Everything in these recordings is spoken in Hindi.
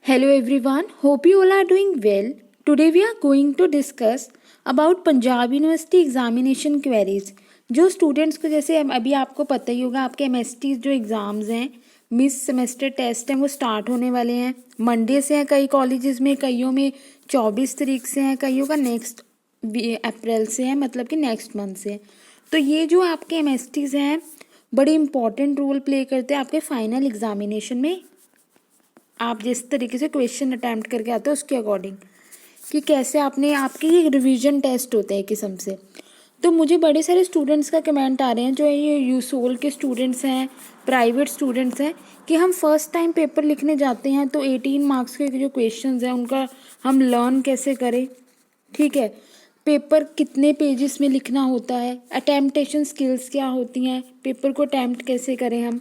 Hello everyone, hope you all are doing well. Today we are going to discuss about Punjab university examination queries. जो स्टूडेंट्स को जैसे अभी आपको पता ही होगा, आपके एमएसटी जो एग्ज़ाम्स हैं, मिड सेमेस्टर टेस्ट हैं, वो स्टार्ट होने वाले हैं। मंडे से हैं कई कॉलेजेस में, कईयों में 24 तारीख से हैं, कईयों का नेक्स्ट अप्रैल से है, मतलब कि नेक्स्ट मंथ से है। तो ये जो आपके एमएसटीज़ हैं बड़े इंपॉर्टेंट रोल प्ले करते हैं आपके फाइनल एग्जामिनेशन में। आप जिस तरीके से क्वेश्चन अटैम्प्ट करके आते हो उसके अकॉर्डिंग कि कैसे आपने आपके ये रिवीजन टेस्ट होते हैं किस्म से। तो मुझे बड़े सारे स्टूडेंट्स का कमेंट आ रहे हैं, जो ये यूसोल के स्टूडेंट्स हैं, प्राइवेट स्टूडेंट्स हैं, कि हम फर्स्ट टाइम पेपर लिखने जाते हैं तो 18 मार्क्स के जो क्वेश्चंस हैं उनका हम लर्न कैसे करें। ठीक है, पेपर कितने पेजेस में लिखना होता है, अटैम्प्टेशन स्किल्स क्या होती हैं, पेपर को अटैम्प्ट कैसे करें हम।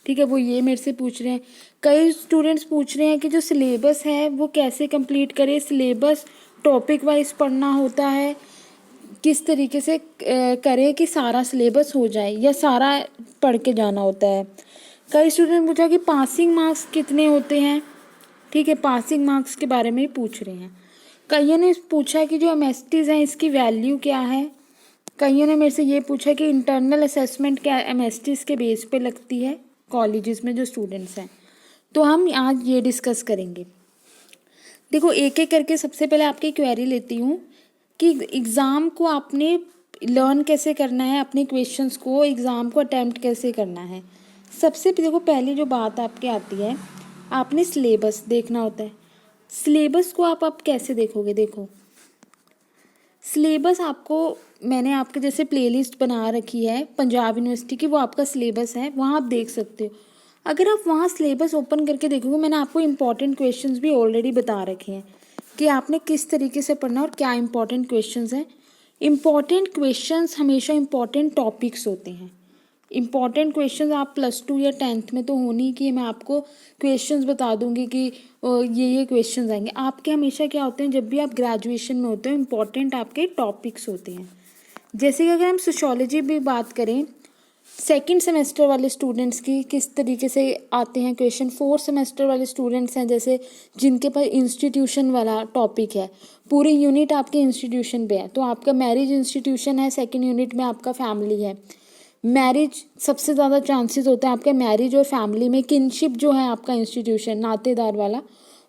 ठीक है, वो ये मेरे से पूछ रहे हैं। कई स्टूडेंट्स पूछ रहे हैं कि जो सिलेबस है वो कैसे कंप्लीट करें, सिलेबस टॉपिक वाइज पढ़ना होता है, किस तरीके से करें कि सारा सिलेबस हो जाए या सारा पढ़ के जाना होता है। कई स्टूडेंट ने पूछा कि पासिंग मार्क्स कितने होते हैं। ठीक है, पासिंग मार्क्स के बारे में पूछ रहे हैं। कईयों ने पूछा कि जो एमएसटीज़ हैं इसकी वैल्यू क्या है। कईयों ने मेरे से ये पूछा कि इंटरनल असेसमेंट क्या एमएसटीज़ के बेस पे लगती है कॉलेजेस में जो स्टूडेंट्स हैं। तो हम आज ये डिस्कस करेंगे। देखो, एक एक करके सबसे पहले आपकी क्वेरी लेती हूँ कि एग्ज़ाम को आपने लर्न कैसे करना है, अपने क्वेश्चंस को एग्ज़ाम को अटैम्प्ट कैसे करना है। सबसे देखो पहली जो बात आपके आती है, आपने सिलेबस देखना होता है। सिलेबस को आप कैसे देखोगे। देखो, सिलेबस आपको मैंने आपके जैसे प्लेलिस्ट बना रखी है पंजाब यूनिवर्सिटी की, वो आपका सिलेबस है, वहाँ आप देख सकते हो। अगर आप वहाँ सिलेबस ओपन करके देखोगे, मैंने आपको इम्पॉर्टेंट क्वेश्चंस भी ऑलरेडी बता रखे हैं कि आपने किस तरीके से पढ़ना और क्या इम्पॉर्टेंट क्वेश्चंस हैं। इम्पॉर्टेंट क्वेश्चंस हमेशा इम्पॉर्टेंट टॉपिक्स होते हैं। इम्पॉर्टेंट क्वेश्चंस आप +2 या 10th में तो होनी कि मैं आपको क्वेश्चंस बता दूंगी कि ये क्वेश्चंस आएंगे। आपके हमेशा क्या होते हैं, जब भी आप ग्रेजुएशन में होते हो, इम्पॉर्टेंट आपके टॉपिक्स होते हैं। जैसे कि अगर हम सोशियोलॉजी भी बात करें, सेकंड सेमेस्टर वाले स्टूडेंट्स की किस तरीके से आते हैं क्वेश्चन। 4th सेमेस्टर वाले स्टूडेंट्स हैं जैसे, जिनके पास इंस्टीट्यूशन वाला टॉपिक है, पूरी यूनिट आपके इंस्टीट्यूशन पे है। तो आपका मैरिज इंस्टीट्यूशन है, सेकंड यूनिट में आपका फैमिली है। मैरिज सबसे ज़्यादा चांसेस होते हैं आपके मैरिज और फैमिली में। किनशिप जो है आपका इंस्टीट्यूशन नातेदार वाला,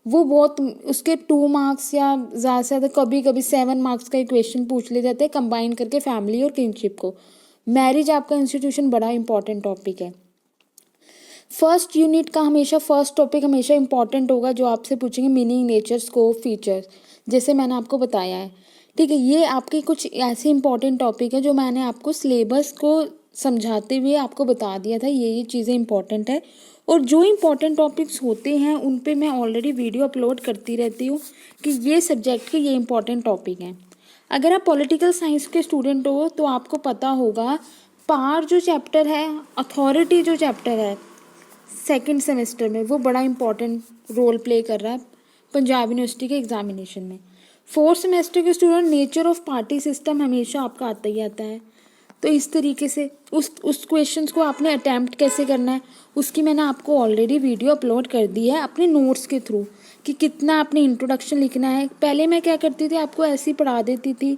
वो बहुत उसके 2 मार्क्स या ज़्यादा से ज़्यादा कभी कभी 7 मार्क्स का क्वेश्चन पूछ ले जाते हैं कंबाइन करके फैमिली और किनशिप को। मैरिज आपका इंस्टीट्यूशन बड़ा इंपॉर्टेंट टॉपिक है। फर्स्ट यूनिट का हमेशा फर्स्ट टॉपिक हमेशा इंपॉर्टेंट होगा, जो आपसे पूछेंगे मीनिंग, नेचर, स्कोप, फीचर्स, जैसे मैंने आपको बताया है। ठीक है, ये आपके कुछ ऐसे इंपॉर्टेंट टॉपिक है जो मैंने आपको सिलेबस को समझाते हुए आपको बता दिया था, ये चीज़ें इंपॉर्टेंट है। और जो इंपॉर्टेंट टॉपिक्स होते हैं उन पे मैं ऑलरेडी वीडियो अपलोड करती रहती हूँ कि ये सब्जेक्ट के ये इंपॉर्टेंट टॉपिक हैं। अगर आप पॉलिटिकल साइंस के स्टूडेंट हो तो आपको पता होगा, पार जो चैप्टर है, अथॉरिटी जो चैप्टर है सेकंड सेमेस्टर में, वो बड़ा इंपॉर्टेंट रोल प्ले कर रहा है पंजाब यूनिवर्सिटी के एग्जामिनेशन में। 4th सेमेस्टर के student, nature of party system हमेशा आपका आता ही आता है। तो इस तरीके से उस क्वेश्चंस को आपने अटैम्प्ट कैसे करना है, उसकी मैंने आपको ऑलरेडी वीडियो अपलोड कर दी है अपने नोट्स के थ्रू, कि कितना आपने इंट्रोडक्शन लिखना है। पहले मैं क्या करती थी, आपको ऐसे ही पढ़ा देती थी,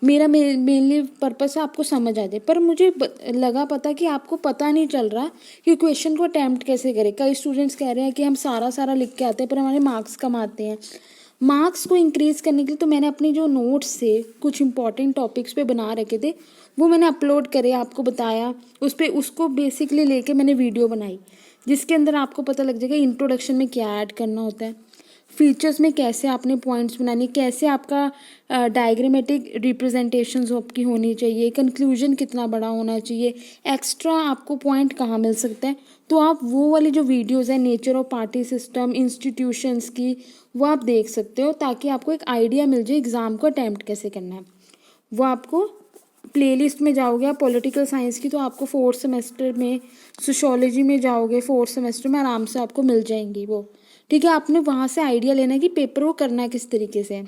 मेरा मेनली पर्पस है आपको समझ आ जाए। पर मुझे लगा पता कि आपको पता नहीं चल रहा कि क्वेश्चन को अटैम्प्ट कैसे करें। कई स्टूडेंट्स कह रहे हैं कि हम सारा लिख के आते हैं पर हमारे मार्क्स कम आते हैं। मार्क्स को इंक्रीज़ करने के लिए तो मैंने अपनी जो नोट्स से कुछ इंपॉर्टेंट टॉपिक्स पे बना रखे थे, वो मैंने अपलोड करे, आपको बताया, उस पर उसको बेसिकली लेके मैंने वीडियो बनाई, जिसके अंदर आपको पता लग जाएगा इंट्रोडक्शन में क्या ऐड करना होता है, फीचर्स में कैसे आपने पॉइंट्स बनाने, कैसे आपका डायग्रामेटिक रिप्रेजेंटेशंस आपकी होनी चाहिए, कंक्लूजन कितना बड़ा होना चाहिए, एक्स्ट्रा आपको पॉइंट कहाँ मिल सकता है। तो आप वो वाली जो वीडियोस है nature of party system, institutions की, वो आप देख सकते हो, ताकि आपको एक आइडिया मिल जाए एग्ज़ाम को अटैम्प्ट कैसे करना है। वो आपको प्लेलिस्ट में जाओगे आप पॉलिटिकल साइंस की, तो आपको 4th सेमेस्टर में, सोशियोलॉजी में जाओगे 4th सेमेस्टर में, आराम से आपको मिल जाएंगी वो। ठीक है, आपने वहाँ से आइडिया लेना है कि पेपर वो करना है किस तरीके से,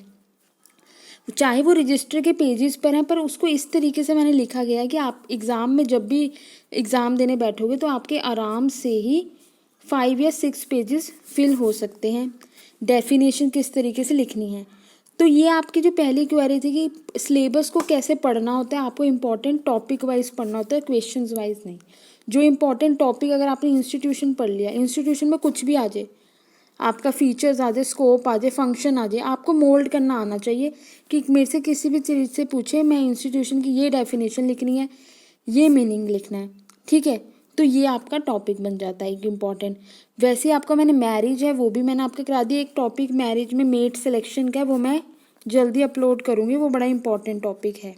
चाहे वो रजिस्टर के पेजेस पर हैं, पर उसको इस तरीके से मैंने लिखा गया है कि आप एग्ज़ाम में जब भी एग्ज़ाम देने बैठोगे तो आपके आराम से ही 5 या 6 पेजेस फिल हो सकते हैं। डेफिनेशन किस तरीके से लिखनी है। तो ये आपकी जो पहली क्वेरी थी कि सिलेबस को कैसे पढ़ना होता है, आपको इंपॉर्टेंट टॉपिक वाइज पढ़ना होता है, क्वेश्चंस वाइज नहीं। जो इंपॉर्टेंट टॉपिक अगर आपने इंस्टीट्यूशन पढ़ लिया, इंस्टीट्यूशन में कुछ भी आ जाए, आपका फीचर्स आ जाए, स्कोप आ जाए, फंक्शन आ जाए, आपको मोल्ड करना आना चाहिए कि मेरे से किसी भी चीज़ से पूछे, मैं इंस्टीट्यूशन की ये डेफिनेशन लिखनी है, ये मीनिंग लिखना है, ठीक है। तो ये आपका टॉपिक बन जाता है एक इम्पॉर्टेंट। वैसे आपका मैंने मैरिज है वो भी मैंने आपको करा दिया, एक टॉपिक मैरिज में मेट सिलेक्शन का है, वो मैं जल्दी अपलोड करूँगी, वो बड़ा इंपॉर्टेंट टॉपिक है।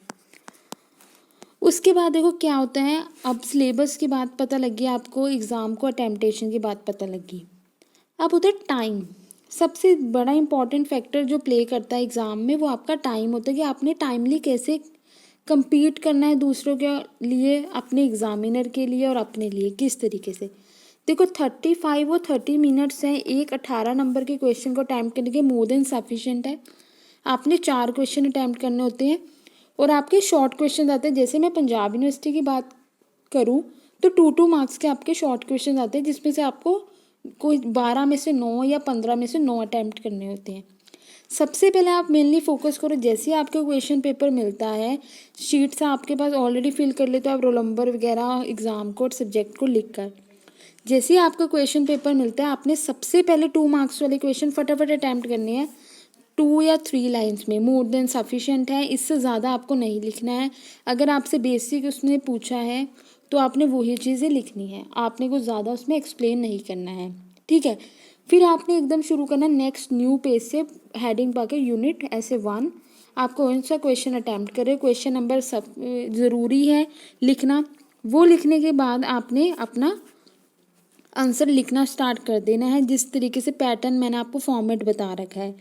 उसके बाद देखो क्या होता है, अब सिलेबस की बात पता लगी आपको, एग्ज़ाम को अटेम्पटेशन की बात पता लगी। अब होता है टाइम। सबसे बड़ा इंपॉर्टेंट फैक्टर जो प्ले करता है एग्ज़ाम में वो आपका टाइम होता है कि आपने टाइमली कैसे compete करना है दूसरों के लिए, अपने एग्जामिनर के लिए और अपने लिए किस तरीके से। देखो 35 और 30 मिनट्स हैं, एक 18 नंबर के क्वेश्चन को अटैम्प्ट करने के मोर देन सफिशेंट है। आपने 4 क्वेश्चन अटैम्प्ट करने होते हैं और आपके शॉर्ट क्वेश्चन आते हैं। जैसे मैं पंजाब यूनिवर्सिटी की बात करूँ तो 2 मार्क्स के आपके शॉर्ट क्वेश्चन आते हैं, जिसमें से आपको कोई 12 में से 9 या 15 में से 9 अटैम्प्ट करने होते हैं। सबसे पहले आप मेनली फोकस करो, जैसे ही आपको क्वेश्चन पेपर मिलता है, शीट्स आपके पास ऑलरेडी फिल कर लेते हो आप, रोल नंबर वगैरह, एग्जाम कोड, सब्जेक्ट को लिख कर। जैसे ही आपका क्वेश्चन पेपर मिलता है, आपने सबसे पहले 2 मार्क्स वाले क्वेश्चन फटाफट अटैम्प्ट करने हैं, 2 या 3 लाइन्स में, मोर देन सफिशेंट है, इससे ज़्यादा आपको नहीं लिखना है। अगर आपसे बेसिक उसने पूछा है तो आपने वही चीज़ें लिखनी है, आपने कुछ ज़्यादा उसमें एक्सप्लेन नहीं करना है, ठीक है। फिर आपने एकदम शुरू करना नेक्स्ट न्यू पेज से, हेडिंग पा के यूनिट ऐसे 1, आपको कौन सा क्वेश्चन अटैम्प्ट करे, क्वेश्चन नंबर सब ज़रूरी है लिखना। वो लिखने के बाद आपने अपना आंसर लिखना स्टार्ट कर देना है, जिस तरीके से पैटर्न मैंने आपको फॉर्मेट बता रखा है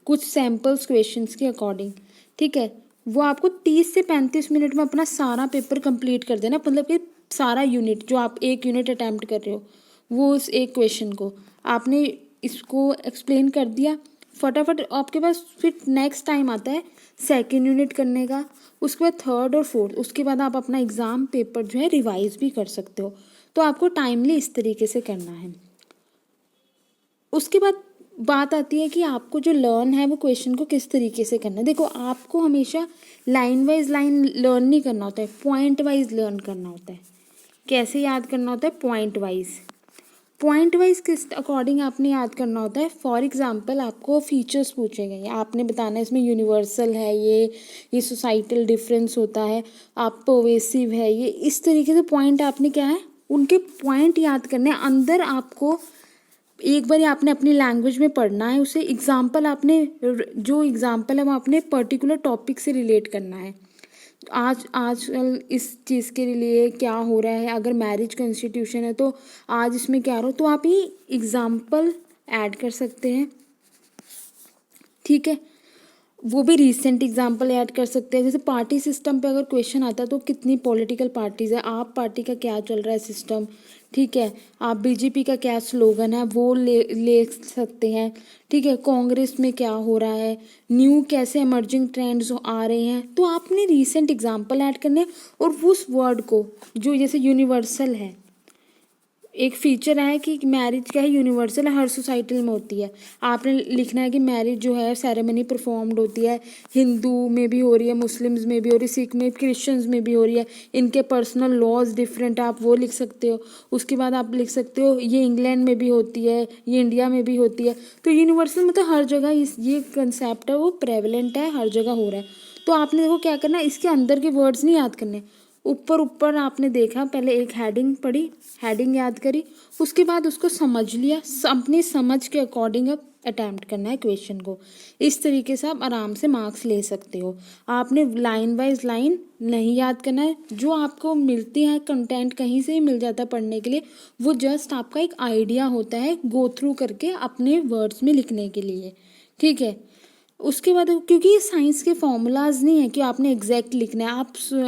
कुछ सैम्पल्स क्वेश्चंस के अकॉर्डिंग, ठीक है। वो आपको 30 से 35 मिनट में अपना सारा पेपर कंप्लीट कर देना, मतलब कि सारा यूनिट जो आप एक यूनिट अटैम्प्ट कर रहे हो वो उस एक क्वेश्चन को आपने इसको एक्सप्लेन कर दिया फटाफट। आपके पास फिर नेक्स्ट टाइम आता है सेकेंड यूनिट करने का, उसके बाद थर्ड और फोर्थ, उसके बाद आप अपना एग्ज़ाम पेपर जो है रिवाइज भी कर सकते हो। तो आपको टाइमली इस तरीके से करना है। उसके बाद बात आती है कि आपको जो लर्न है वो क्वेश्चन को किस तरीके से करना है। देखो आपको हमेशा लाइन वाइज लाइन लर्न नहीं करना होता है, पॉइंट वाइज लर्न करना होता है। कैसे याद करना होता है, पॉइंट वाइज। पॉइंट वाइज किस अकॉर्डिंग आपने याद करना होता है। फॉर एग्जांपल आपको फीचर्स पूछे गए, आपने बताना है इसमें यूनिवर्सल है, ये सोसाइटल डिफरेंस होता है, आप पर्वेसिव है, ये इस तरीके से पॉइंट आपने क्या है उनके पॉइंट याद करने हैं। अंदर आपको एक बार आपने अपनी लैंग्वेज में पढ़ना है उसे, एग्जाम्पल आपने जो एग्जाम्पल है वो आपने पर्टिकुलर टॉपिक से रिलेट करना है। आजकल इस चीज़ के लिए क्या हो रहा है, अगर मैरिज का इंस्टीट्यूशन है तो आज इसमें क्या हो रहा है, तो आप ये एग्जाम्पल ऐड कर सकते हैं, ठीक है। वो भी रीसेंट एग्जाम्पल ऐड कर सकते हैं। जैसे पार्टी सिस्टम पे अगर क्वेश्चन आता है तो कितनी पॉलिटिकल पार्टीज़ है, आप पार्टी का क्या चल रहा है सिस्टम, ठीक है। आप बीजेपी का क्या स्लोगन है वो ले सकते हैं, ठीक है। कांग्रेस में क्या हो रहा है, न्यू कैसे इमर्जिंग ट्रेंड्स आ रहे हैं, तो आपने रीसेंट एग्जाम्पल ऐड करने हैं। और उस वर्ड को जो जैसे यूनिवर्सल है, एक फीचर है कि मैरिज क्या है, यूनिवर्सल है, हर सोसाइटी में होती है। आपने लिखना है कि मैरिज जो है सेरेमनी परफॉर्म्ड होती है, हिंदू में भी हो रही है, मुस्लिम्स में भी हो रही है, सिख में, क्रिश्चियंस में भी हो रही है, इनके पर्सनल लॉज डिफरेंट, आप वो लिख सकते हो। उसके बाद आप लिख सकते हो ये इंग्लैंड में भी होती है, ये इंडिया में भी होती है। तो यूनिवर्सल मतलब हर जगह ये कंसेप्ट है वो प्रेवलेंट है, हर जगह हो रहा है। तो आपने देखो क्या करना है, इसके अंदर के वर्ड्स नहीं याद करने, ऊपर ऊपर आपने देखा, पहले एक हेडिंग पढ़ी, हेडिंग याद करी, उसके बाद उसको समझ लिया, अपनी समझ के अकॉर्डिंग अब अटैम्प्ट करना है क्वेश्चन को। इस तरीके से आप आराम से मार्क्स ले सकते हो। आपने लाइन वाइज लाइन नहीं याद करना है, जो आपको मिलती है कंटेंट कहीं से ही मिल जाता है पढ़ने के लिए, वो जस्ट आपका एक आइडिया होता है गो थ्रू करके अपने वर्ड्स में लिखने के लिए, ठीक है। उसके बाद क्योंकि ये साइंस के फॉर्मूलाज नहीं है कि आपने एग्जैक्ट लिखना है।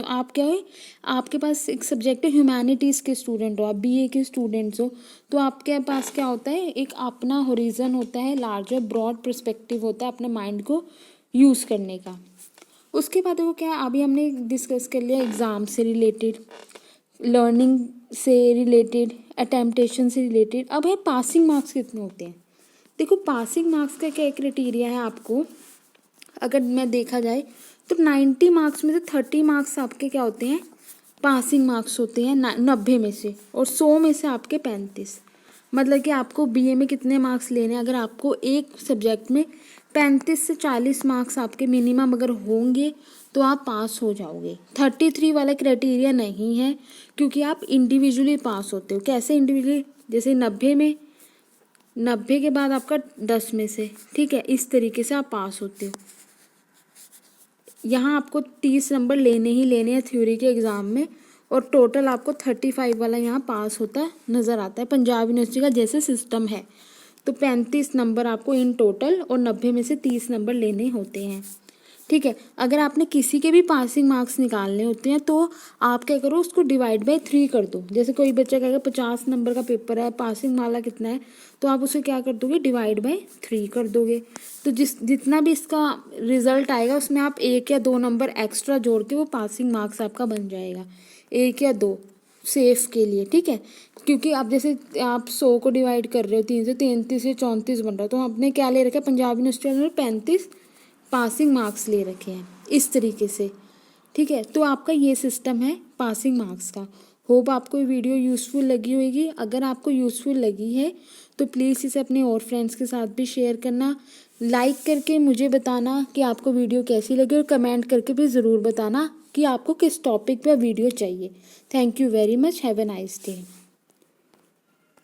आप क्या है, आपके पास एक सब्जेक्ट है, ह्यूमैनिटीज़ के स्टूडेंट हो, आप बीए के स्टूडेंट्स हो, तो आपके पास क्या होता है, एक अपना होरिजन होता है, लार्जर ब्रॉड पर्सपेक्टिव होता है अपने माइंड को यूज़ करने का। उसके बाद वो क्या है, अभी हमने डिस्कस कर लिया एग्ज़ाम से रिलेटेड, लर्निंग से रिलेटेड, अटेम्पटेशन से रिलेटेड। अब है पासिंग मार्क्स कितने होते हैं। देखो पासिंग मार्क्स का क्या क्राइटेरिया है आपको, अगर मैं देखा जाए तो 90 मार्क्स में से 30 मार्क्स आपके क्या होते हैं, पासिंग मार्क्स होते हैं 90 में से, और 100 में से आपके 35। मतलब कि आपको बीए में कितने मार्क्स लेने हैं, अगर आपको एक सब्जेक्ट में 35 से 40 मार्क्स आपके मिनिमम अगर होंगे तो आप पास हो जाओगे। 33 वाला क्राइटेरिया नहीं है, क्योंकि आप इंडिविजुअली पास होते हो। कैसे इंडिविजुअली, जैसे 90 के बाद आपका 10 में से, ठीक है, इस तरीके से आप पास होते हो। यहाँ आपको 30 नंबर लेने ही लेने हैं थ्योरी के एग्ज़ाम में, और टोटल आपको 35 वाला यहाँ पास होता नज़र आता है। पंजाब यूनिवर्सिटी का जैसे सिस्टम है, तो 35 नंबर आपको इन टोटल और 90 में से 30 नंबर लेने होते हैं, ठीक है। अगर आपने किसी के भी पासिंग मार्क्स निकालने होते हैं तो आप क्या करो, उसको डिवाइड बाय 3 कर दो। जैसे कोई बच्चा कहेगा 50 नंबर का पेपर है, पासिंग वाला कितना है, तो आप उसे क्या कर दोगे, डिवाइड बाय 3 कर दोगे। तो जितना भी इसका रिजल्ट आएगा उसमें आप 1 या 2 नंबर एक्स्ट्रा जोड़ के वो पासिंग मार्क्स आपका बन जाएगा, 1 या 2 सेफ के लिए, ठीक है। क्योंकि आप जैसे आप 100 को डिवाइड कर रहे हो 3 से, 33 से 34 बन रहा है, तो आपने क्या ले रखा है, पंजाब यूनिवर्सिटी में 35 पासिंग मार्क्स ले रखे हैं इस तरीके से, ठीक है। तो आपका ये सिस्टम है पासिंग मार्क्स का। होप आपको ये वीडियो यूज़फुल लगी होगी। अगर आपको यूज़फुल लगी है तो प्लीज़ इसे अपने और फ्रेंड्स के साथ भी शेयर करना, लाइक करके मुझे बताना कि आपको वीडियो कैसी लगी, और कमेंट करके भी ज़रूर बताना कि आपको किस टॉपिक पर वीडियो चाहिए। Thank you very much, have a nice day.